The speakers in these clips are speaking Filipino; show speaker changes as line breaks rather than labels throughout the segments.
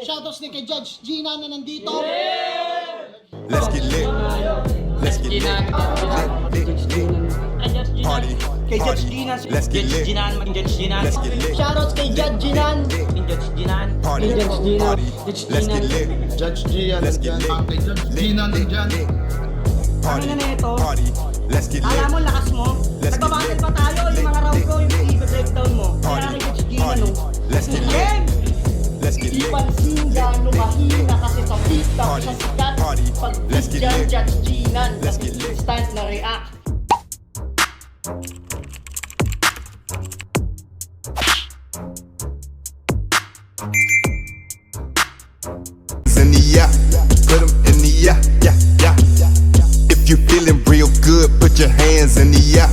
Shoutouts din kay Judge Gina na nandito.
Let's get lit. Let's get lit. Party.
Kay Judge Gina.
Let's get lit. Let's get lit.
Shoutouts kay Judge Ginan.
Party. Party. Let's get lit.
Judge Gian.
Let's get lit.
Kay Judge Gina nandyan.
Party.
Ano na ito?
Party. Let's get lit.
Alam mo, lakas mo.
Let's get
Nagbabattle
lit.
pa tayo. Yung mga round ko, yung i-breakdown mo. Kaya
Party.
kay Judge Gina,
Party.
no?
Let's get lit.
Game!
Let's get
Di
lit.
pansin gano'ng mahina kasi sa TikTok
Party.
sa sikat.
Party.
Pag
Let's get
dyan,
lit.
Judge Ginan.
Let's get lit.
Instant na react.
In the yeah, put 'em in the yeah, yeah, yeah. If you feeling real good, put your hands in the yeah,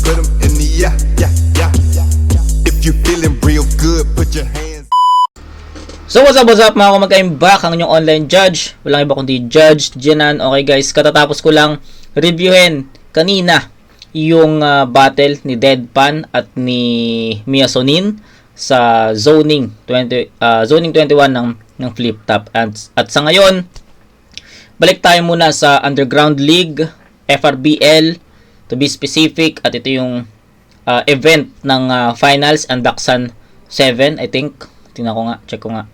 put 'em in the yeah, yeah, yeah. If you feeling real good, put your hands.
So what's up mga kumakain back ang inyong online judge. Walang iba kundi Judge Ginan. Okay guys, katatapos ko lang reviewin kanina yung battle ni Deadpan at ni Mia Sonin sa zoning 21 ng Flip Top. At sa ngayon, balik tayo muna sa Underground League, FRBL to be specific, at ito yung event ng finals, Andaxan 7 I think. Tingnan ko nga, check ko nga.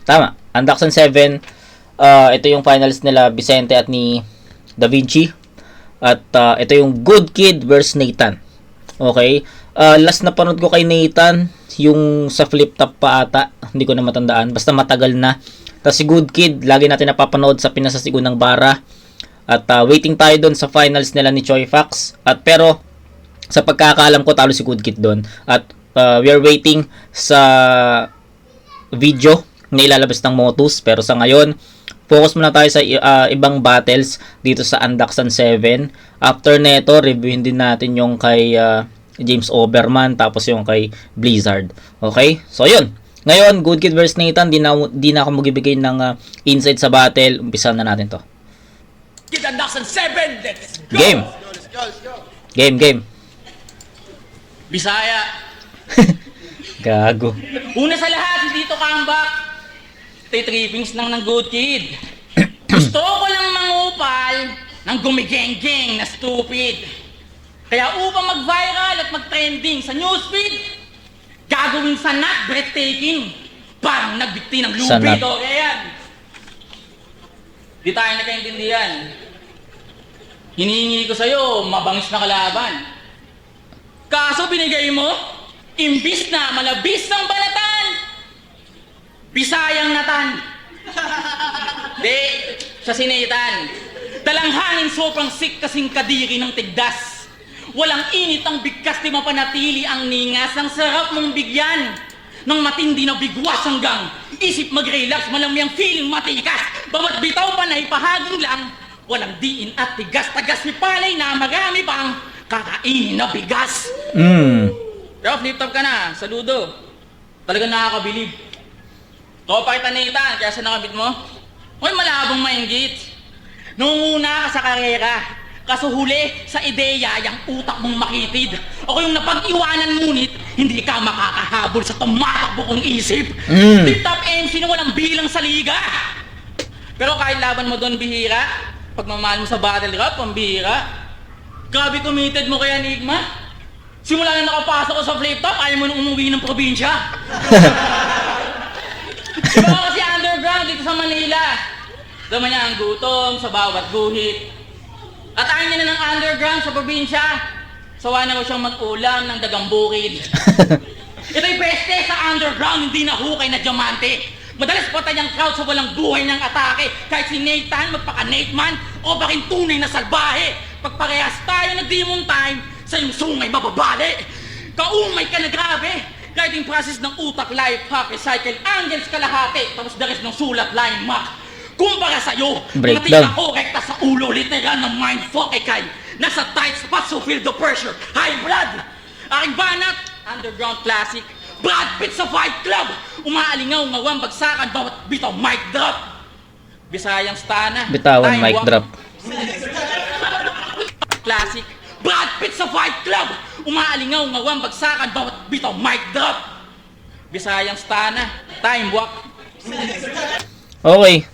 Tama, Andaxan 7. Ito yung finals nila Vicente at ni Da Vinci. At ito yung Good Kid versus Nathan. Okay? Last na panood ko kay Nathan, yung sa Flip Top pa ata. Hindi ko na matandaan. Basta matagal na. Tapos si Good Kid, lagi natin napapanood sa Pinasasigo ng Bara. At waiting tayo doon sa finals nila ni Choi Fox. At pero, sa pagkakaalam ko, talo si Good Kid doon. At we are waiting sa video na ilalabas ng Motus. Pero sa ngayon, focus muna tayo sa ibang battles dito sa Andaxan 7. After neto, reviewin din natin yung kay James Oberman, tapos yung kay Blizzard. Okay? So yun. Ngayon, Good Kid vs Nathan, di na ako magbibigay ng insight sa battle. Umpisa na natin to.
Kid Andaxan 7! Let's go!
Game! Game.
Bisaya.
Gago.
Una sa lahat, hindi to comeback. Stay trippings lang ng Good Kid. Gusto ko lang mangupal ng gumigeng-geng na stupid. Kaya upang mag-viral at mag-trending sa newsfeed, gagawin sa not breathtaking. Parang nagbikti ng
Sa
lupit.
nut.
Okay yan. Di tayo nagkaintindihan. Hinihingi ko sa'yo, mabangis na kalaban. Kaso binigay mo, imbis na malabis ng balatan, Bisayang natan. Di, sa sinitan. Dalang hangin sobrang sik kasing kadiri ng tigdas. Walang init ang bigkas di mapanatili ang ningas. Ang sarap mong bigyan ng matindi na bigwas hanggang isip mag-relax, malamyang feeling matikas. Bawat bitaw pa na ipahaging lang, walang diin at tigas. Tagas ni palay na marami pang kakainin na bigas. Pero flip top ka na, saludo. Talaga nakakabilib. Tropa kita Nathan, kaya sa nakamit mo? Hoy, malabong mainggit. Nunguna ka sa karera, kaso huli sa ideya yung utak mong makitid. Ako yung napag-iwanan ngunit, hindi ka makakahabol sa tumatakbo kong isip. Flip top MC na walang bilang sa liga. Pero kahit laban mo doon bihira, pagmamahal mo sa battle rap, pambihira. Grabe committed mo kaya Enigma. Simula na nakapasok ko sa flip top, ayaw mo nang umuwi ng probinsya. Diba kasi underground dito sa Manila? Dama niya ang gutom sa bawat guhit. At ayaw niya na ng underground sa probinsya. Sawa na mo siyang mag-ulam ng dagang bukid. Ito'y peste sa underground, hindi na hukay na diamante. Madalas patay ang crowd sa walang buhay ng atake. Kahit si Nathan, magpaka-Nate man, o bakin tunay na salbahe. Pagparehas tayo nag-demon time, sa iyong sungay mababali. Kaumay ka na grabe. Kahit yung process ng utak, life hack, recycle, angles kalahati, tapos the rest ng sulat, line map. Kumpara sa'yo,
Breakdown.
mga tika ko rekta sa ulo, literal ng mindfuck, kay nasa tight spots, so feel the pressure, high blood. Aking banat, underground classic, Brad Pitt sa Fight Club. Umaalingaw, ngawang bagsakan, bawat bitaw, mic drop. Bisayang stana.
Bitawan, mic drop.
Classic. Brad Pitt sa Fight Club. Umaalingaw, ngawang bagsakan, bawat bitaw, mic drop. Bisayang stana, time walk.
Okay.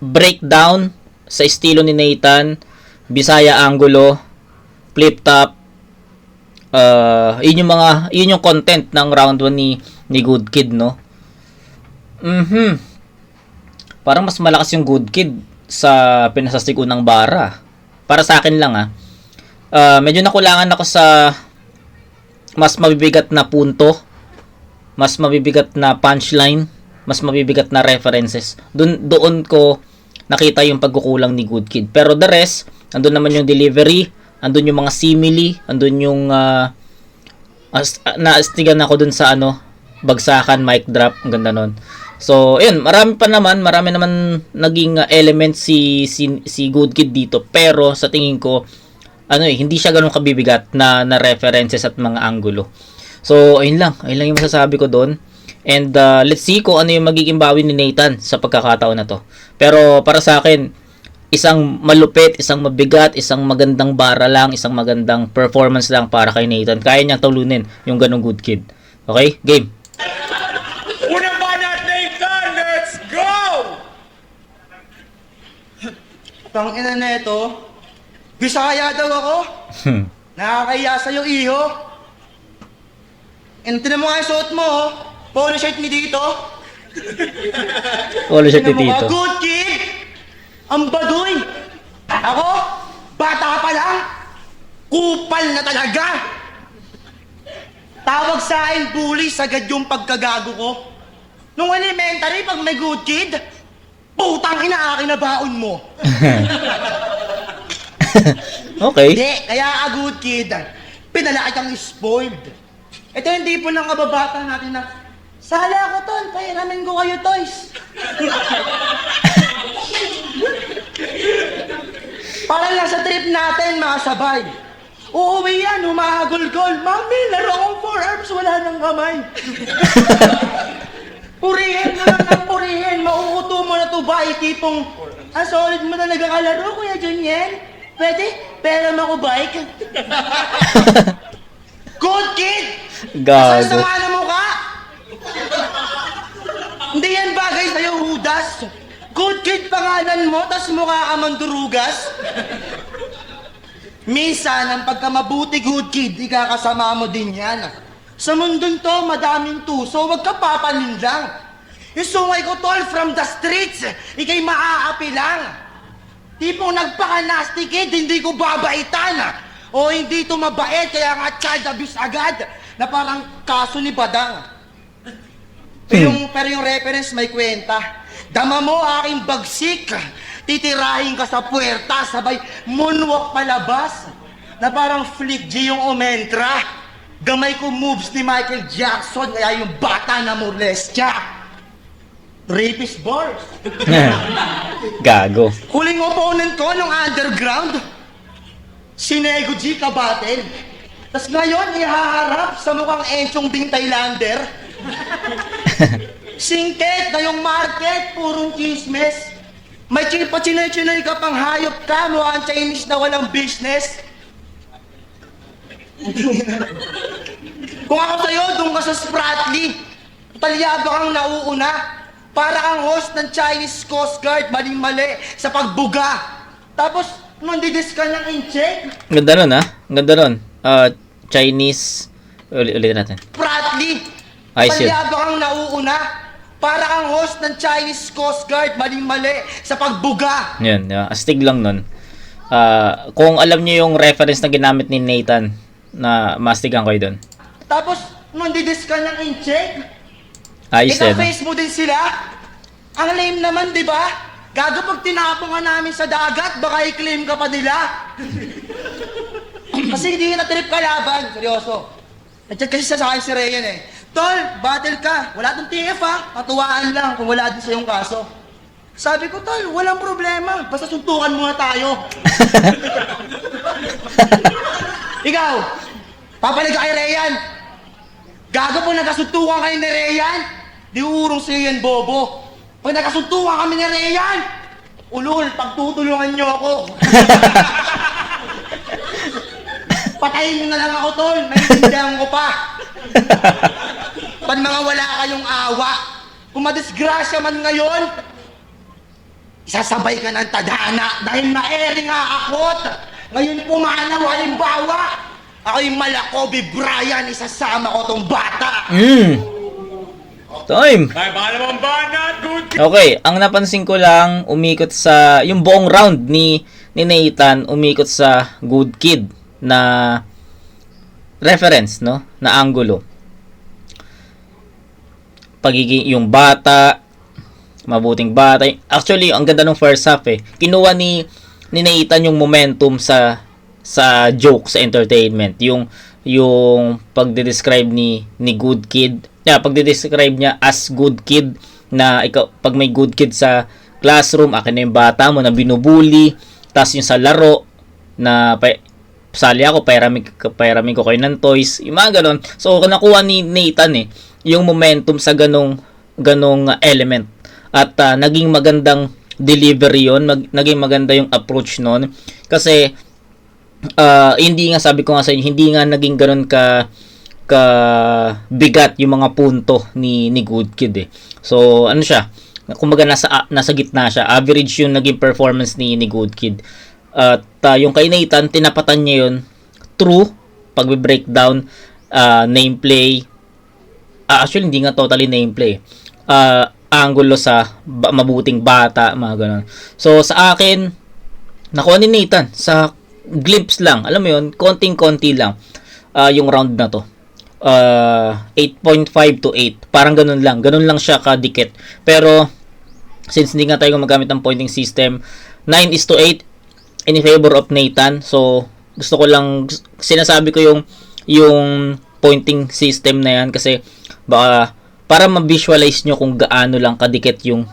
Breakdown sa estilo ni Nathan, Bisaya Angulo, flip top. Yun yung content ng round 1 ni Good Kid, no? Parang mas malakas yung Good Kid sa pinasastig unang bara. Para sa akin lang, medyo nakulangan ako sa mas mabibigat na punto, mas mabibigat na punchline, mas mabibigat na references. Doon ko nakita yung pagkukulang ni Good Kid. Pero the rest, andun naman yung delivery, andun yung mga simile, andun yung naastigan ako dun sa bagsakan, mic drop, ang ganda nun. So, ayun, marami naman naging element si Good Kid dito. Pero sa tingin ko, hindi siya ganun kabibigat na references at mga angulo. So, ayun lang yung masasabi ko doon. And let's see kung ano yung magiging bawi ni Nathan sa pagkakataon na to. Pero para sa akin, isang malupit, isang mabigat, isang magandang bara lang, isang magandang performance lang para kay Nathan. Kaya niyang talunin yung ganung Good Kid. Okay? Game.
Unang banat, Nathan! Let's go! Tangina na ito. Bisaya daw ako. Nakakaya sa'yo, iho. And tinan mo nga yung suot mo, oh. Polo shirt ni dito.
Polo shirt ni
Tinan mo
Tito.
nga, Good Kid! Ang baduy! Ako, bata pa lang, kupal na talaga! Tawag sa akin, bully, sagad yung pagkagago ko. Nung elementary, pag may Good Kid, putang ina, akin na baon mo.
Okay.
Hindi, kaya ka Good Kid, pinalaki kang spoiled. Ito yung tipo ng kababata natin na, sala ko tol, pahiramin ko kayo toys. Parang lang sa trip natin, mga sabay. Uuwi yan, humahagol-gol. Mami, laro akong 4 arms, wala nang kamay. Purihin mo lang ng purihin. Mauuto mo na to ba? Tipong, solid mo talaga kalaro, Kuya Junyen. Pwede? Pera mo ako bike. Good Kid!
Gago.
Saan sama na mukha? Hindi yan bagay sa'yo, Judas. Good Kid pangalan mo, tas mukha ka mandurugas. Minsan, ang pagkamabuti Good Kid, ikakasama mo din yan. Sa mundong to, madaming tuso, wag ka papaninlang. Yung sungay ko, tol, from the streets, ikay maaapi lang. Tipong nagpaka-nasty kid, hindi ko babaitan. O hindi to mabait, kaya nga child abuse agad, na parang kaso ni Badang. Pero yung reference may kwenta. Dama mo aking bagsik, titirahin ka sa puwerta, sabay moonwalk palabas, na parang flick G yung omentra. Gamay ko moves ni Michael Jackson, kaya yung bata na molestya. Rapist bars.
Gago.
Huling opponent ko nung underground, si Nego G kabatel. Tapos ngayon, ihaharap sa mukhang enchong ding Thailander. Singket na yung market, purong chismes. May chinay-chinay ka pang hayop ka, mukhang Chinese na walang business. Kung ako sa'yo, doon ka sa Spratly. Talyado kang nauuna. Para kang host ng Chinese Coast Guard, maling-mali sa pagbuga. Tapos, nandidis ka ng in-check.
Ganda nun, Ang ganda nun. Chinese. Ulitin natin.
Spratly.
Ayos yun.
Talyado kang nauuna. Para kang host ng Chinese Coast Guard, maling-mali sa pagbuga.
Yun. Astig lang nun. Kung alam niyo yung reference na ginamit ni Nathan, na mastigan ko doon.
Tapos, nandidis ka ng in-check.
Ayos yun.
Ika-face mo din sila. Ang lame naman, di ba? Gago pag tinapong ka namin sa dagat, baka i-claim ka pa nila. Kasi hindi na trip kalaban, seryoso. Nag-chat kasi sa akin si Rayan eh. Tol, battle ka. Wala tong TF ha. Katuwaan lang kung wala din sa yung kaso. Sabi ko, tol, walang problema. Basta suntukan muna tayo. Ikaw, papalig ka kay Rayan. Gago po nagkasuntukan kayo ni Rayan. Di urong sa'yo yan, bobo. Pag nagkasuntukan kami ni Rayan, ulul, pagtutulungan nyo ako. Patayin nyo na lang ako, tol. Naiintindihan ko pa. Pan mga wala kayong awa. Kung madisgrasya man ngayon, isasabay ka ng tadhana dahil maering aakot. Ngayon pumanaw, halimbawa, ako yung Malakobi Brian, isasama ko tong bata.
Time.
Ay, baka naman banat, good kid.
Okay, ang napansin ko lang, umikot sa, yung buong round ni Nathan, umikot sa good kid na reference, no? Na angulo. Pagiging, yung bata, mabuting bata. Actually, ang ganda ng first half eh. Kinuha ni Nathan yung momentum sa joke, sa entertainment. Yung pagde-describe ni good kid. Pagde-describe niya as good kid na ikaw, pag may good kid sa classroom, akin na yung bata mo na binubuli. Tapos yung sa laro na sali ako, pairamin ko kayo ng toys. Yung mga ganon. So, nakuha ni Nathan eh yung momentum sa ganong element. At naging magandang delivery yon, naging maganda yung approach nun. Kasi, hindi nga, sabi ko nga sa inyo, hindi nga naging ganon ka bigat yung mga punto ni Good Kid eh. So, ano siya? Kumbaga nasa gitna siya. Average yung naging performance ni Good Kid. At yung kay Nathan, tinapatan niya yun through pagbe-breakdown, nameplay. Actually, hindi nga totally nameplay. Angulo sa mabuting bata, mga ganun. So, sa akin, nakuha ni Nathan sa glimpse lang. Alam mo yun, konting-konti lang yung round na to. 8.5 to 8. Parang ganun lang. Ganun lang siya kadikit. Pero, since hindi nga tayo gumagamit ng pointing system, 9:8 in favor of Nathan. So, gusto ko lang, sinasabi ko yung pointing system na yan kasi baka para ma-visualize nyo kung gaano lang kadikit yung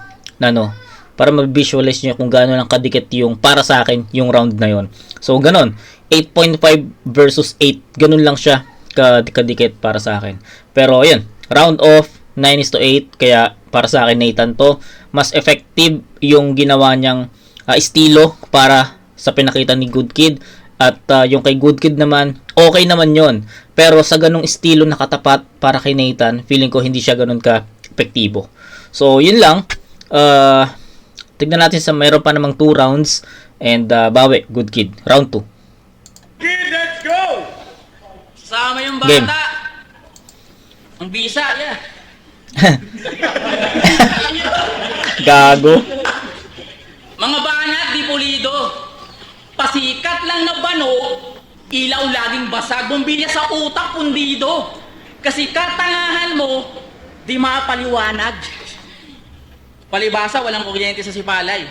para ma-visualize nyo kung gaano lang kadikit yung para sa akin yung round na yon. So, ganun. 8.5 versus 8. Ganun lang siya kadikit para sa akin. Pero, ayun. Round off, 9:8. Kaya, para sa akin, Nathan to. Mas effective yung ginawa niyang estilo para sa pinakita ni Good Kid. At yung kay Good Kid naman, okay naman yon. Pero sa ganung estilo na katapat para kay Nathan, feeling ko hindi siya ganun ka-epektibo. So, yun lang. Tignan natin sa mayroon pa namang 2 rounds. And bawi, Good Kid. Round 2.
Kid, let's go! Sama yung bata.
Game.
Ang bisa, yeah.
Gago.
Mga banat, di pulido. Pasikat lang na bano, ilaw laging basag, bumbilya sa utak pundido. Kasi katangahan mo, di mapaliwanag. Palibasa, walang kuryente sa sipalay.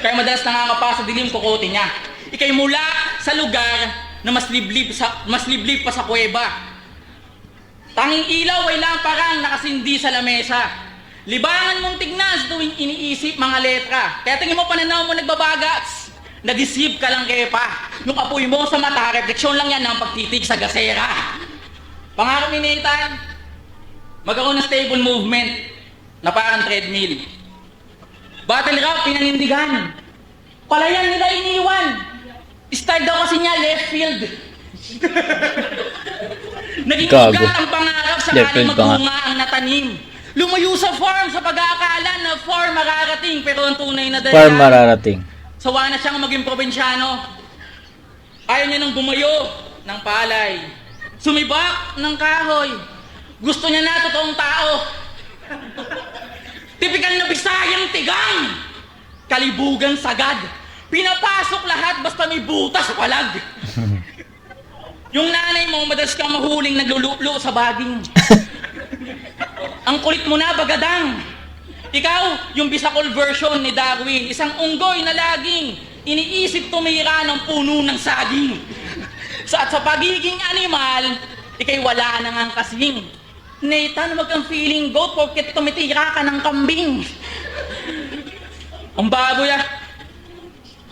Kaya madalas nangangapa sa dilim kukote niya. Ikay mula sa lugar na mas liblib pa sa kuweba. Tanging ilaw ay lamparang nakasindi sa lamesa. Libangan mong tignan sa tuwing iniisip mga letra. Kaya tingin mo pananaw mo nagbabaga. Nag-isip ka lang kepa. Yung apoy mo sa mata, refleksyon lang yan ng pagtitig sa gasera. Pangarap ni Nathan, magkaroon ng stable movement na parang treadmill. Battle rap, pinanindigan. Palayan nila iniwan. Start daw kasi niya, left field. Naging
Gago.
ugat ang pangarap sa
Left field
kaling
pa nga.
magbunga ang natanim. Lumayo sa farm sa pag-aakala na farm mararating pero ang tunay na dahilan.
Farm mararating.
Sawa na siyang maging probinsyano. Ayaw niya nang bumayo ng palay. Sumibak ng kahoy. Gusto niya na totoong tao. Tipikal na Bisayang tigang. Kalibugan sagad. Pinapasok lahat basta may butas palag. Yung nanay mo madalas kang mahuling naglululo sa baging. Ang kulit mo na bagadang. Ikaw, yung Bisacol version ni Darwin, isang unggoy na laging iniisip tumira ng puno ng saging. At sa pagiging animal, ikay wala na ngang kasing. Nathan, wag kang feeling goat porket tumitira ka ng kambing. Ang baboy ah.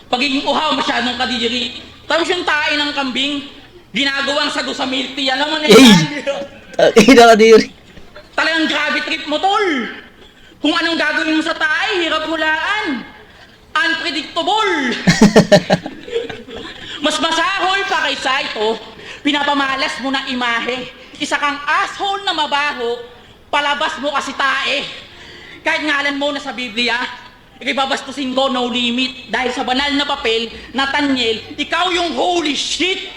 Pagiging uhaw, masyadong kadiri. Tapos yung tae ng kambing, ginagawang sago sa milk tea. Alam mo na yan?
Nakadiri.
Talagang grabe trip mo, tol. Kung anong gagawin mo sa tae, hirap hulaan. Unpredictable. Mas masahoy pa kaysa ito, pinapamalas mo na imahe. Isa kang asshole na mabaho, palabas mo kasi tae. Kahit ngalan mo na sa Biblia, ikay babastusin ko no limit dahil sa banal na papel, Nathaniel, ikaw yung holy shit!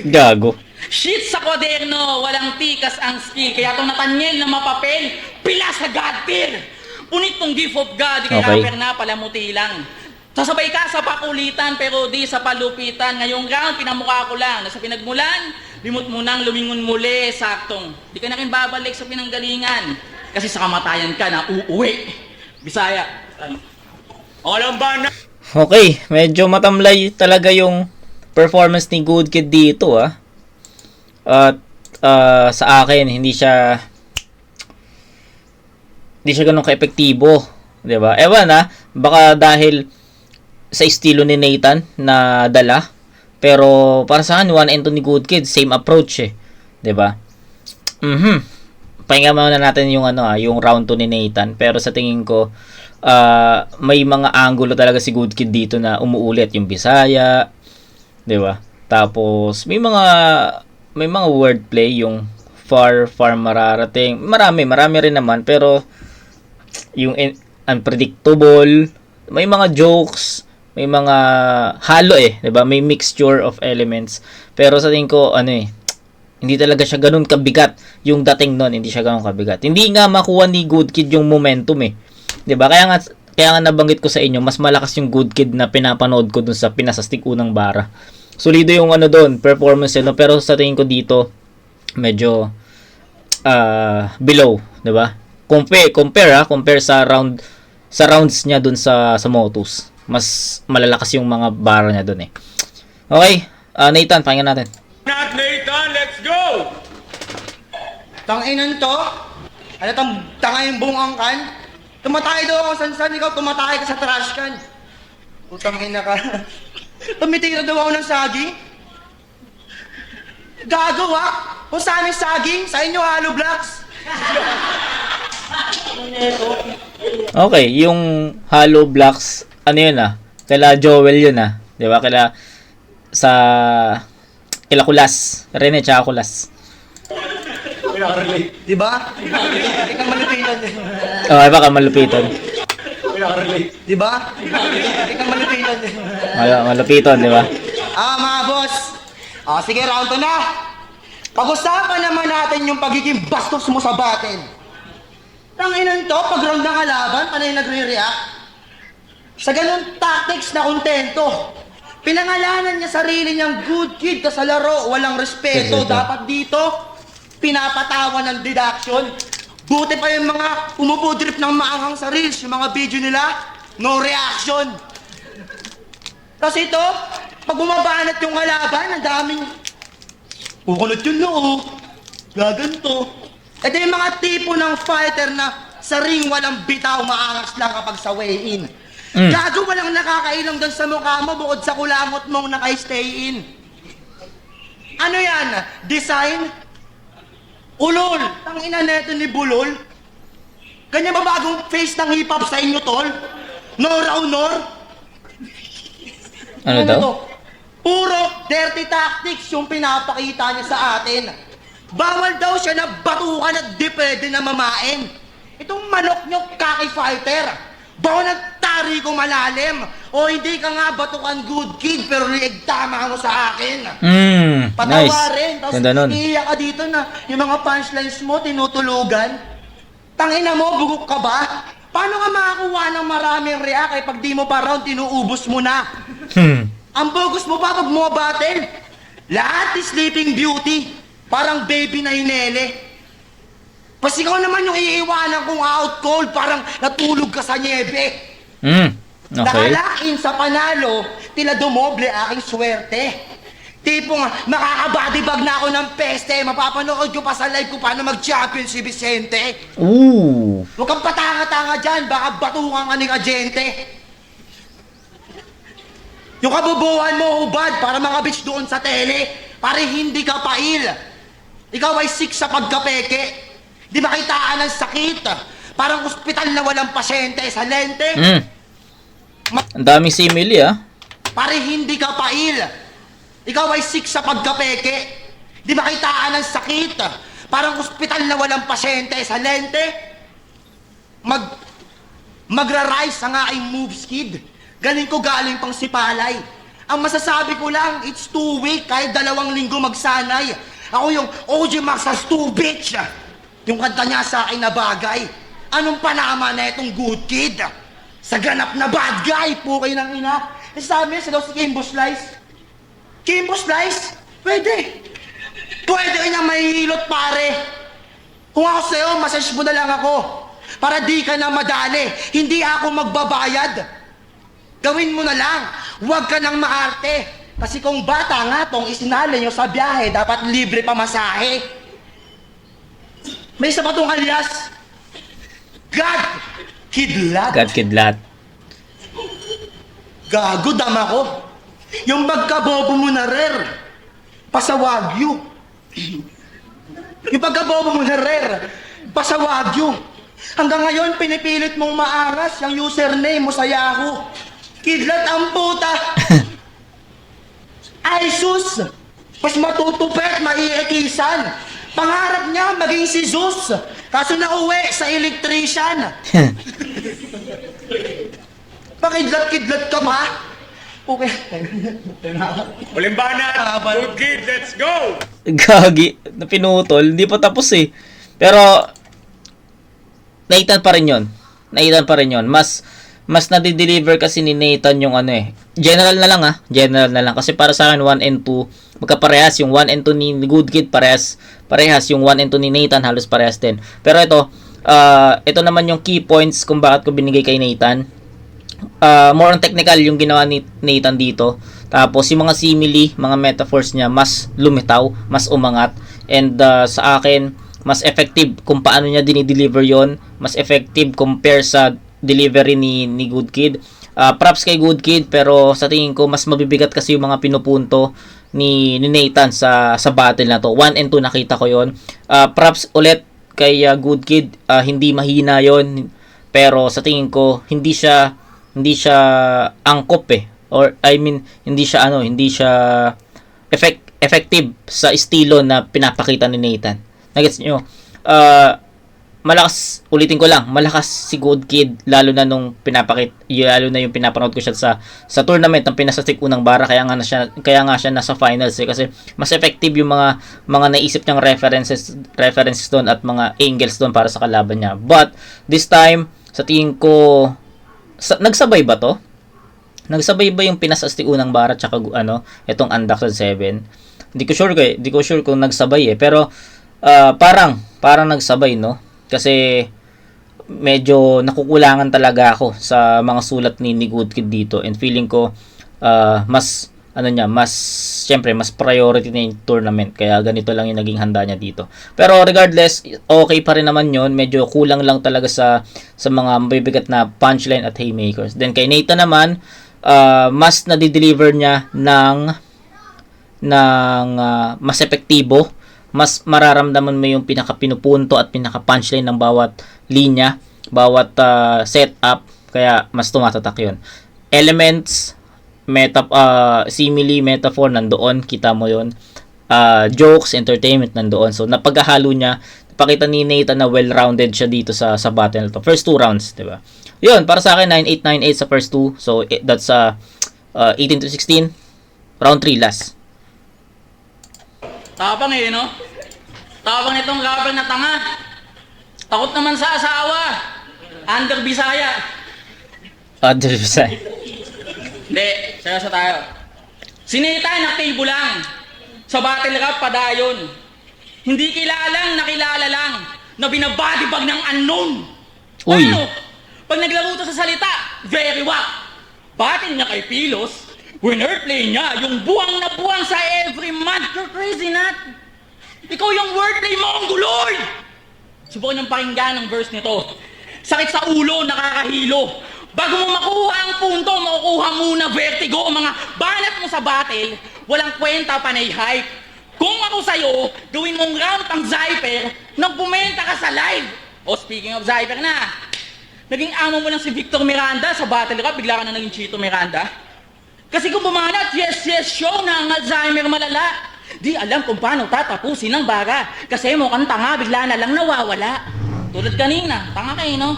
Gago.
Shit sa kwaderno, walang tikas ang skill. Kaya itong Nathaniel na mapapel, pila sa God tier. Punit tong gift of God, ikay
Okay.
rapper na palamuti lang. Sasabay ka sa pakulitan pero di sa palupitan. Ngayong round, pinamukha ko lang. Nasa pinagmulan, limot mo nang lumingon muli, saktong. Di ka na rin babalik sa pinanggalingan. Kasi sa kamatayan ka na uuwi. Bisaya. Alam ba na?
Okay, medyo matamlay talaga yung performance ni Good Kid dito ah. At sa akin hindi siya ganun ka-epektibo, 'di ba? Ewan baka dahil sa estilo ni Nathan na dala. Pero para sa akin, Juan Anthony Good Kid, same approach 'di ba? Pahinga muna natin yung yung round 2 ni Nathan, pero sa tingin ko may mga angulo talaga si Good Kid dito na umuulit, yung Bisaya, 'di ba? Tapos may mga wordplay, yung far mararating. Marami rin naman, pero yung unpredictable, may mga jokes, may mga halo 'di ba? May mixture of elements. Pero sa tingin ko hindi talaga siya ganoon kabigat. Yung dating noon, hindi siya ganoon kabigat. Hindi nga makuha ni Good Kid yung momentum 'Di ba? Kaya nga nabanggit ko sa inyo, mas malakas yung Good Kid na pinapanood ko dun sa Pinasastig Unang Bara. Solido yung doon, performance pero sa tingin ko dito medyo below, 'di ba? Compare sa rounds niya dun sa Motus. Mas malalakas yung mga bara niya dun Okay, Nathan, pakinggan natin.
Not Nathan, let's go!
Tanginan to? Ano tang tangay yung buong angkan? Tumatay daw ako san-san, ikaw tumatay ka sa trash can. Putang ina ka. Tumitira daw ako ng saging. Gagawa? Kung sa amin saging, sa inyo hollow blocks.
Okay, yung Hollow Blocks, kaila Joel yun 'di ba? Kila Kulas, Rene tsaka Kulas.
Diba? Ikaw malupitan.
Okay, baka malupiton.
Diba? Ikaw malupitan.
Malupiton, 'di ba?
Mga boss. Sige, round 2 na. Pag-usapan naman natin yung pagiging bastos mo sa battle. Tanginan to, pag round ng kalaban, panay nagre-react. Sa ganun tactics na kontento. Pinangalanan niya sarili niyang Good Kid ka sa laro, walang respeto. Dapat dito, pinapatawa ng deduction. Buti pa yung mga umupudrip ng maanghang sa reels, yung mga video nila, no reaction. Kasi ito, pag bumabanat yung kalaban, ang daming kukunot yung loob, gaganto. Ito yung mga tipo ng fighter na sa ring walang bitaw, maangas lang kapag sa weigh-in. Gago, walang nakakailang doon sa mukha mo bukod sa kulangot mong naka-stay in. Ano yan? Design? Ulol! Tangina neto ni Bulol? Ganyan ba bagong face ng hip-hop sa inyo, tol? Nor?
Ano daw?
to? Puro dirty tactics yung pinapakita niya sa atin. Bawal daw siya na batukan at di pwede na mamain. Itong manok nyo, kaki fighter. Bawa nagtari ko malalim. O hindi ka nga batukan Good Kid, pero liigtama mo sa akin. Patawarin.
Nice.
Tapos
Ganda nun.
iiyak ka dito na yung mga punchlines mo tinutulugan. Tangina mo, bugok ka ba? Paano ka makakuha ng maraming react ay pag di mo pa round, tinuubos mo na? Ang bogus mo pa pag mo battle. Lahat is Sleeping Beauty. Parang baby na hinele. Pas ikaw naman yung iiwanan kong out cold, parang natulog ka sa niebe.
Okay.
Nakalain sa panalo, tila dumoble aking swerte. Tipong makakabodybag na ako ng peste, mapapanood ko pa sa live ko paano mag-champion si Vicente.
Ooh.
Huwag kang patanga-tanga dyan, baka batukan ka ng agente. Yung kabubuhan mo, hubad, para mga bitch doon sa tele, para hindi ka pail. Ikaw ay sick sa pagkapeke. Di makitaan ng sakit. Parang ospital na walang pasyente sa lente.
Ang daming simili
Para hindi ka pail. Ikaw ay sick sa pagkapeke. Di makitaan ng sakit. Parang ospital na walang pasyente sa lente. Magra-rise ang aking moves, kid. Galing ko galing pang sipalay. Ang masasabi ko lang, it's 2 weeks, kahit 2 linggo magsanay. Ako yung OG Maxas 2, bitch. Yung kanta niya sa akin na bagay. Anong panama na itong good kid? Sa ganap na bad guy, pukay ng ina. Sabi niya, si Kimbo Slice. Kimbo Slice? Pwede. Pwede ka niyang mahihilot, pare. Kung ako sa'yo, massage mo na lang ako. Para di ka na madali. Hindi ako magbabayad. Gawin mo na lang. Huwag ka nang maarte. Kasi kung bata nga tong isinali nyo sa biyahe, dapat libre pa masahe. May isa pa tong alias. God Kidlat.
God Kidlat.
Gago, dama ko. Yung magkabobo mo na rare. Pasawagyo. Yung pagkabobo mo na rare. Pasawagyo. Hanggang ngayon, pinipilit mong maangas yung username mo sa Yahoo. Kidlat ang puta. Ay sus. Mas matutupet, maiikisan. Pangarap niya maging si Zeus. Kaso nauwi sa electrician. Pakidlat-kidlat ka ba? Okay.
Ulimbana, good kid, let's go!
Gagi, na pinutol. Hindi pa tapos eh. Pero, Nathan pa rin yun. Nathan pa rin yun. Mas nade-deliver kasi ni Nathan yung ano eh. General na lang ah. General na lang. Kasi para sa akin, 1 and 2, magkaparehas. Yung 1 and 2 ni Good Kid, parehas. Yung 1 and 2 ni Nathan, halos parehas din. Pero ito naman yung key points kung bakit ko binigay kay Nathan. More on technical yung ginawa ni Nathan dito. Tapos yung mga simile, mga metaphors niya, mas lumitaw, mas umangat. And sa akin, mas effective kung paano niya dinideliver yon. Mas effective compare sa delivery ni Good Kid. Props kay Good Kid, pero sa tingin ko mas mabibigat kasi yung mga pinupunto ni Nathan sa battle na to. 1 and 2 nakita ko yon. Props ulit kay Good Kid. Hindi mahina yon, pero sa tingin ko hindi siya angkop eh, or I mean hindi siya effective sa estilo na pinapakita ni Nathan. Nagets nyo? Malakas, ulitin ko lang, malakas si Good Kid, lalo na yung pinapanood ko siya sa tournament ng pinasastik unang bara, kaya nga siya nasa finals eh, kasi mas effective yung mga naisip niyang references doon at mga angles doon para sa kalaban niya. But this time, sa tingin ko, nagsabay ba to? Nagsabay ba yung pinasastik unang bara tsaka itong Undaxed 7? Hindi ko sure kung nagsabay eh, pero parang nagsabay, no? Kasi medyo nakukulangan talaga ako sa mga sulat ni Good Kid dito, and feeling ko mas priority na yung tournament, kaya ganito lang yung naging handa niya dito. Pero regardless, okay pa rin naman yun. Medyo kulang lang talaga sa mga mabibigat na punchline at haymakers. Then kay Nathan naman, mas nadi-deliver niya ng mas epektibo. Mas mararamdaman mo yung pinaka-pinupunto at pinaka-punchline ng bawat linya, bawat setup, kaya mas tumatatak yun. Elements, simile, metaphor, nandoon, kita mo yun. Jokes, entertainment, nandoon. So, napaghahalo niya, napakita ni Nathan na well-rounded siya dito sa battle na to. First 2 rounds, diba? Yun, para sa akin, 9-8, 9-8 sa first 2. So, that's 18 to 16. Round 3 last.
Tapang eh, no? Tapang nitong kapal na tanga. Takot naman sa asawa. Under Bisaya.
Under Bisaya.
Hindi, seryoso tayo. Si Nathan, aktibo lang. Sa battle rap, padayon. Hindi nakilala lang na binabadibag ng unknown.
Uy.
Ano? Pag naglaro to sa salita, very whack. Battle niya kay Pilos, winner-play niya, yung buwang na buwang sa every month. You're crazy, Nat. Ikaw yung wordplay mo, ang guloy! Subukan niyong pakinggan ang verse nito. Sakit sa ulo, nakakahilo. Bago mo makuha ang punto, makukuha muna vertigo. Mga banat mo sa battle, walang kwenta, panay hype. Kung ako sa'yo, gawin mong ramp ang Zyper nang pumenta ka sa live. O speaking of Zyper na, naging amo mo lang si Victor Miranda sa battle rap, bigla ka na naging Chito Miranda. Kasi kung bumanat, yes, show na ang Alzheimer malala. Di alam kung paano tatapusin ang baga. Kasi mukhang tanga, bigla na lang nawawala. Tulad kanina, tanga kayo, no?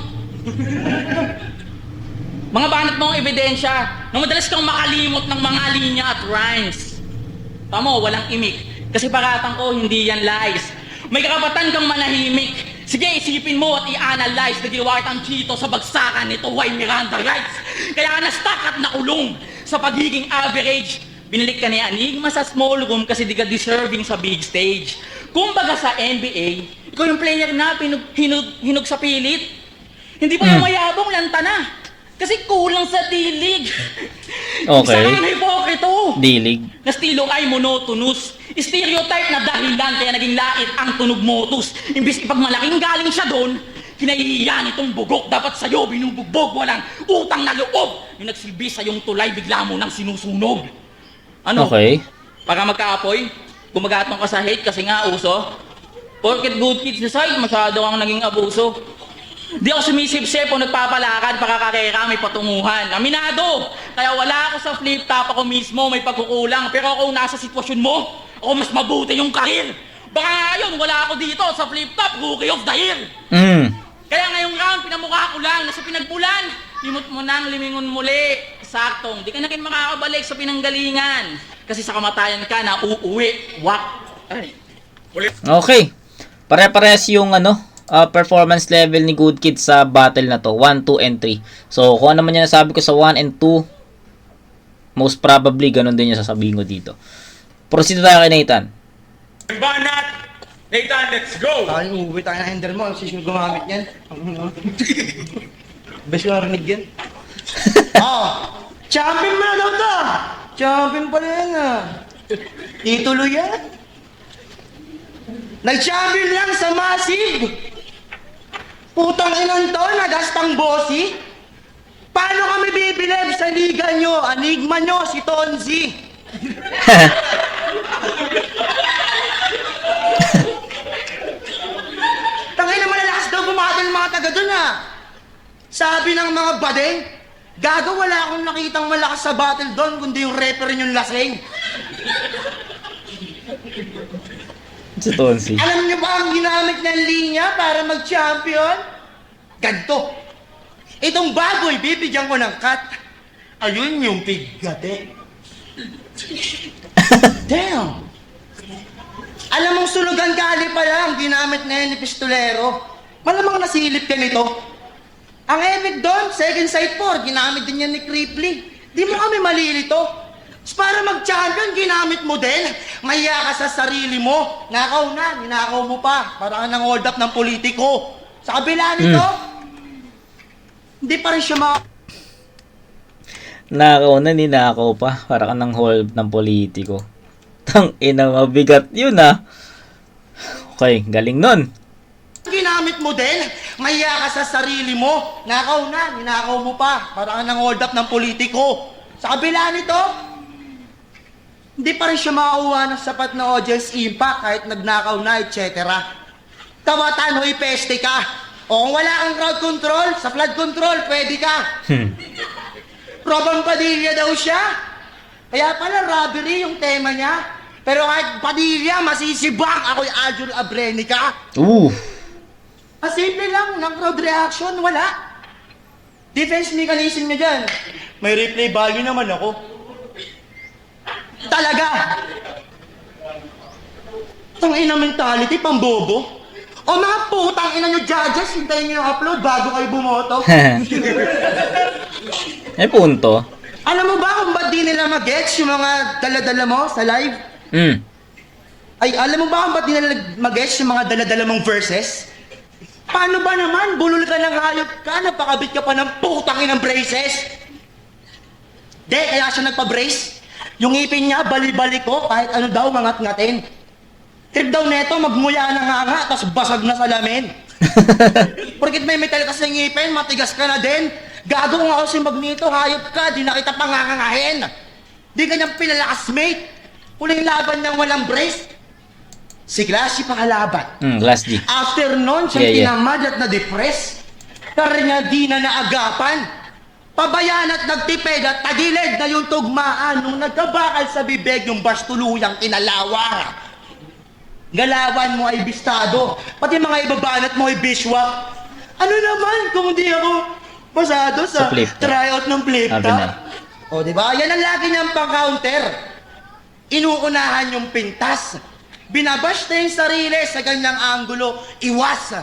Mga banat mo ang ebidensya na madalas kang makalimot ng mga linya at rhymes. Tamo, walang imik. Kasi paratang ko, hindi yan lies. May karapatan kang manahimik. Sige, isipin mo at i-analyze na diwatang Chito sa bagsakan nito, why Miranda rights? Kaya ka na-stuck at nakulong sa pagiging average. Binalik ka ni Enigma sa small room kasi di ka deserving sa big stage. Kumbaga sa NBA, ikaw yung player na hinug sa pilit. Hindi pa yung mayabong lanta na. Kasi kulang sa dilig.
Okay.
Isa kang hipokrito.
Dilig.
Na stilong ay monotonous. Stereotype na dahilan kaya naging lait ang tunog motus. Imbis ipagmalaking galing siya doon, kinahihiyan itong bugok. Dapat sa'yo binubugbog, walang utang na loob. Yung nagsilbi sa yung tulay, bigla mo nang sinusunog. Ano?
Okay.
Para magkaapoy, gumagatong ka sa hate kasi nga uso. Porket good kids decide, masyado kang naging abuso. Di ako sumisip-sip o nagpapalakad, pakakakera, may patunguhan. Aminado! Kaya wala ako sa flip-top, ako mismo may pagkukulang. Pero ako nasa sitwasyon mo, ako mas mabuti yung karir. Baka ngayon, wala ako dito sa flip-top, rookie of the year. Kaya ngayong round, pinamukha ko lang, nasa pinagpulan. Limot mo nang limingon muli. Saktong, di ka na kayo makakabalik sa pinanggalingan. Kasi sa kamatayan ka na uuwi. Wak. Ay.
Okay. Pare-pares yung performance level ni Good Kid sa battle na to. 1, 2, and 3. So, kung ano man yung nasabi ko sa 1 and 2, most probably, ganun din yung sasabihin ko dito. Proceed tayo kay Nathan.
Banat! Nathan, let's go!
Ay, uuwi tayo na ender mo. Kasi yung gumamit yan. Best yung narinig yan. Champion mo na daw to! Champion pala yan Titulo yan. Nag-champion lang sa Masig. Putang inan to, nagastang bossy. Paano kami bibilib sa liga nyo? Enigma nyo, si Tonzi. Tangay na malalakas daw bumatal mga taga dun Sabi ng mga badeng, gago wala akong nakitang malakas sa battle doon kundi yung rapper yung lasing.
Si Tonsi.
Alam niyo ba ang ginamit ng linya para mag-champion? Ganto. Itong baboy, bibigyan ko ng cut. Ayun yung pigate. Damn! Alam mong sulugan kali pa lang, ginamit na yan ni Pistolero. Malamang nasilip ka nito. Ang epic doon, second sight 4, ginamit din yan ni Cripply. Di mo kami malilito. Para mag-champion, ginamit mo din. Mahiya ka sa sarili mo. Nakaw na, ninakaw mo pa. Para ka nang hold up ng politiko. Sa kabila nito, hindi pa rin siya
Nakaw na, ninakaw pa. Para ka ng hold ng politiko. Tang ina, mabigat yun Okay, galing nun.
Ginamit mo din. Mahiya ka sa sarili mo. Nakaw na, ninakaw mo pa. Para ka nang hold up ng politiko. Sa kabila nito, hindi pa rin siya makakuha ng sapat na audience impact kahit nagnakaw na, etc. Tawatan, hoy, peste ka. O kung wala kang crowd control, sa flood control, pwede ka. Robang Padilla daw siya. Kaya pala, robbery yung tema niya. Pero kahit Padilla, masisibak. Ako'y Aljur Abrenica. Simple lang, ng crowd reaction, wala. Defense mechanism niya dyan. May replay value naman ako. Talaga! Tangina mentality, pambobo. O mga putang ina nyo, judges, hintayin nyo yung upload bago kayo bumoto.
May punto.
Alam mo ba kung ba't di nila mag-gets yung mga dala-dala mo sa live? Ay, alam mo ba kung ba't di nila mag-gets yung mga dala-dala mong verses? Paano ba naman? Bulol ka ng hayop ka, napakabit ka pa ng putang inang braces. Kaya siya nagpa-brace. Yung ngipin niya, bali-bali ko, kahit ano daw, mangat-ngatin. Trip daw neto, magmuya na nga, tapos basag na salamin. Porkit may metal ka sa ngipin, matigas ka na din. Gago nga ako si Magneto, hayop ka, di na kita pangangangahin. Di kanyang pinalakas, mate. Huling laban ng walang brace. Si Glassy pa kalaban.
Glass G.
After nun, siyang tinamad at na-depress. Pero niya di na naagapan. Pabayan at nagtipid at tagilid na yung tugmaan nung nagkabakal sa bibig yung bars tuluyang kinalawang. Galawan mo ay bistado, pati mga ibabanat mo ay biswa. Ano naman kung hindi ako pasado sa
flip top.
tryout ng flip
Sabi
top?
na.
O diba? Yan ang lagi niyang pang-counter. Inuunahan yung pintas. Binabash na yung sarili sa ganyang anggulo. Iwas.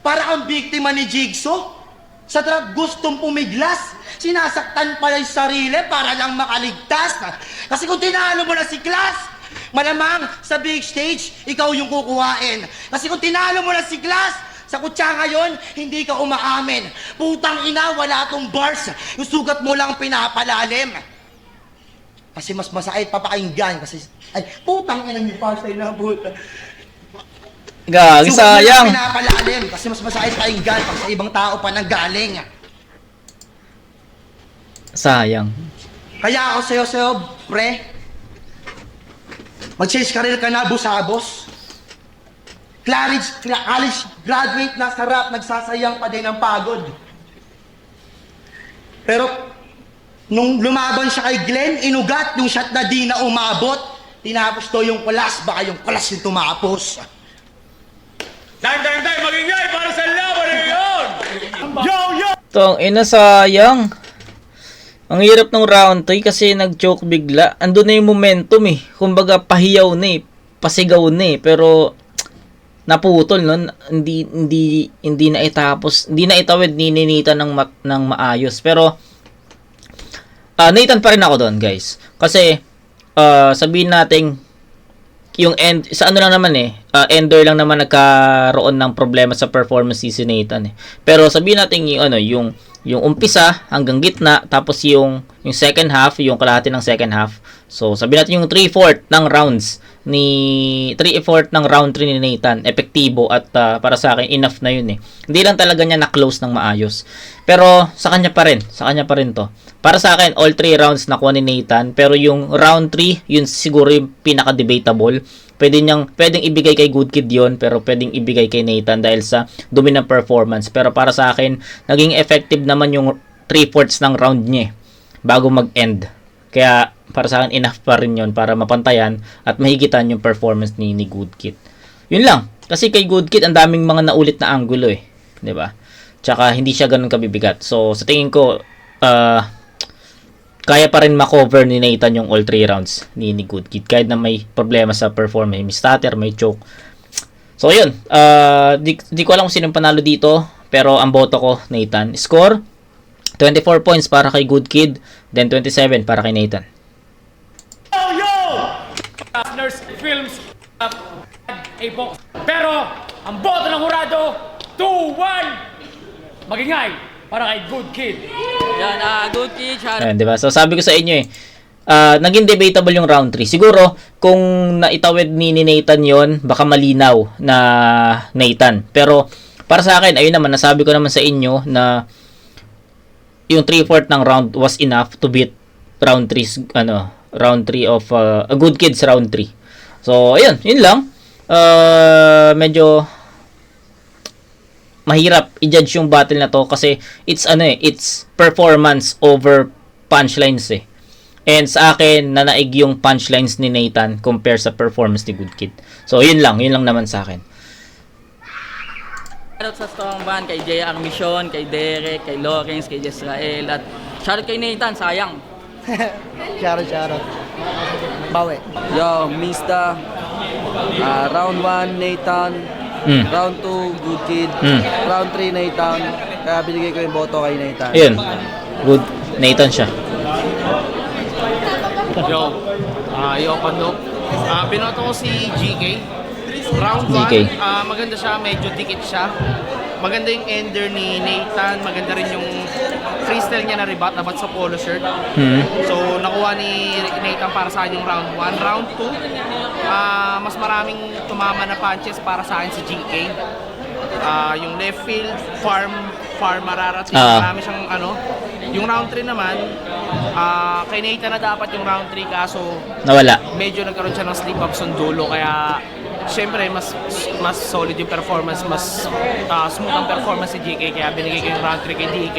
Para kang biktima ni Jigsaw. Sa trap gustong pumiglas. Sinasaktan pala yung sarili para lang makaligtas. Kasi kung tinalo mo na si Class, malamang sa big stage, ikaw yung kukuhain. Kasi kung tinalo mo na si Class, sa kutsa ngayon, hindi ka umaamin. Putang ina, wala tong bars. Yung sugat mo lang pinapalalim. Kasi mas masakit papakinggan. Kasi, ay, putang ina yung bars ay nabuta.
Gagi,
Sugat mo lang
sayang.
pinapalalim. Kasi mas masakit pakinggan pag sa ibang tao pa nang galing.
Sayang.
Kaya ako sa'yo, pre. Mag-change career ka na, busabos. College graduate na sarap, nagsasayang pa din ng pagod. Pero, nung lumaban siya kay Glenn, inugat yung shot na di na umabot. Tinapos to yung kulas, baka yung kulas yung tumapos.
Time, magingay para sa laban na yun! Yo!
Tong ina, sayang. Ang hirap ng round 3 kasi nag-choke bigla. Andun na yung momentum eh. Kumbaga pahiyaw na eh. Pasigaw na eh. Pero naputol no. Hindi na itapos. Hindi na itawid ni Ninita ng maayos. Pero Nathan pa rin ako doon, guys. Kasi sabihin natin yung end sa ano lang naman eh, ender lang naman nagkaroon ng problema sa performance si Nathan eh. Pero sabihin natin yung umpisa hanggang gitna, tapos yung second half, yung kalahati ng second half. So sabihin natin yung 3/4 ng rounds ni 3/4 ng round 3 ni Nathan, epektibo at para sa akin enough na yun eh. Hindi lang talaga niya na-close ng maayos. Pero sa kanya pa rin to. Para sa akin, all 3 rounds nakuha ni Nathan, pero yung round 3, yun siguro yung pinaka-debatable. Pwedeng ibigay kay Good Kid yon, pero pwedeng ibigay kay Nathan dahil sa dumi ng performance. Pero para sa akin, naging effective naman yung 3/4 ng round niya bago mag-end. Kaya para sa akin, enough pa rin yun para mapantayan at mahigitan yung performance ni Good Kid. Yun lang. Kasi kay Good Kid, ang daming mga naulit na angulo eh. 'Di ba? Tsaka hindi siya ganun kabibigat. So sa tingin ko, kaya pa rin makover ni Nathan yung all 3 rounds ni Good Kid. Kahit na may problema sa performance. May stutter, may choke. So, yun. Di ko alam kung sinong panalo dito. Pero ang boto ko, Nathan. Score, 24 points para kay Good Kid. Then 27 para kay Nathan.
Yo! Nurse Films A-Box. Pero, ang boto ng hurado, 2-1! Magingay para kay Good Kid.
Yan, Good Kid, shout
Ayan, diba? So, sabi ko sa inyo naging debatable yung round 3. Siguro, kung naitawid ni Nathan yon, baka malinaw na Nathan. Pero, para sa akin, ayun naman, nasabi ko naman sa inyo na yung 3/4 ng round was enough to beat round 3, round 3 of a Good Kids round 3. So, ayun, yun lang. Medyo mahirap i-judge yung battle na to kasi it's performance over punchlines eh. And sa akin, nanaig yung punchlines ni Nathan compare sa performance ni Good Kid. So, yun lang naman sa akin.
Shoutout sa Strong Band, kay J.R. Mission, kay Derek, kay Lawrence, kay Jezrael, at shoutout kay Nathan, sayang.
Shoutout. Bawi.
Yo, Mista. Round 1, Nathan. Round 2, Good Kid. Round 3, Nathan. Kaya binigay ko yung boto kay Nathan.
Ayun. Good. Nathan siya.
Yo, Panok. Binoto ko si GK. Round 1,
GK.
maganda siya, medyo dikit siya. Maganda yung ender ni Nathan, maganda rin yung freestyle niya na rebat about sa polo shirt. So, nakuha ni Nathan para sa akin yung round 1. Round 2, mas maraming tumama na punches para sa akin si GK. Yung left field, farm mararating, marami siyang Yung round 3 naman, kay Nathan na dapat yung round 3 kaso
Nawala.
medyo nagkaroon siya ng slip up sa dulo kaya Siyempre, mas solid yung performance, mas smooth ang performance si GK, kaya binigay ko yung round 3 kay DK.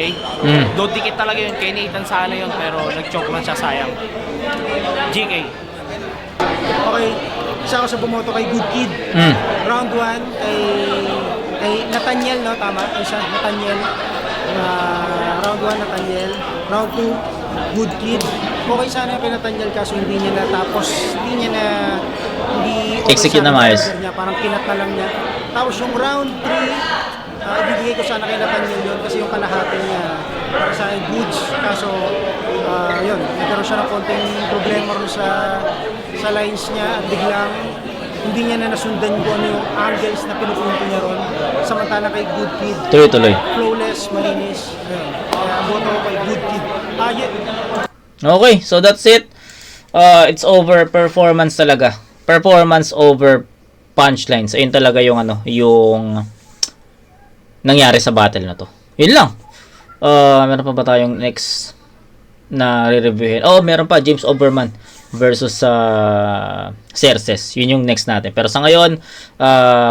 Though dikit talaga yun, kay Nathan sana yun, pero nag-choke lang siya, sayang. GK.
Okay, isa ako sa bumoto kay Good Kid. Round 1 kay Nathaniel, no? Tama? Isa, Nathaniel. Round 1, Nathaniel. Round 2, Good Kid. Okay sana kay Nathaniel kaso hindi niya natapos. Hindi
Execute na maayos.
niya, parang kinat na lang niya. Tapos yung round 3, ibibigay ko sana kay Nathaniel yun kasi yung kalahati niya para sa akin goods. Kaso, yun, nagkaroon siya ng konting problema rin sa lines niya at biglang hindi niya na nasundan kung ano yung angles na pinupunto niya ron. Samantala kay Good Kid,
Tuloy-tuloy.
flawless, malinis. Ayun. Kaya boto ko kay Good Kid.
Okay, so that's it. It's over performance talaga. Performance over punchline. So, yun talaga yung yung nangyari sa battle na to. Yun lang. Meron pa ba tayong next na re-reviewin? Oh, meron pa. James Overman versus Cerces. Yun yung next natin. Pero sa ngayon,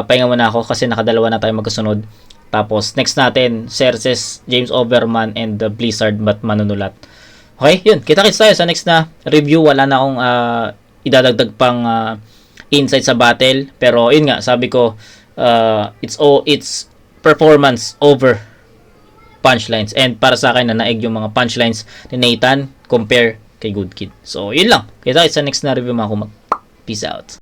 pahinga muna ako kasi nakadalawa na tayo magkasunod. Tapos, next natin, Cerces, James Overman, and the Blizzard but manunulat. Okay, yun. Kita-kits tayo sa next na review. Wala na akong idadagdag pang insight sa battle. Pero, yun nga, sabi ko, it's performance over punchlines. And para sa akin, na naig yung mga punchlines ni Nathan compare kay Good Kid. So, yun lang. Kita-kits sa next na review mga kumag. Peace out.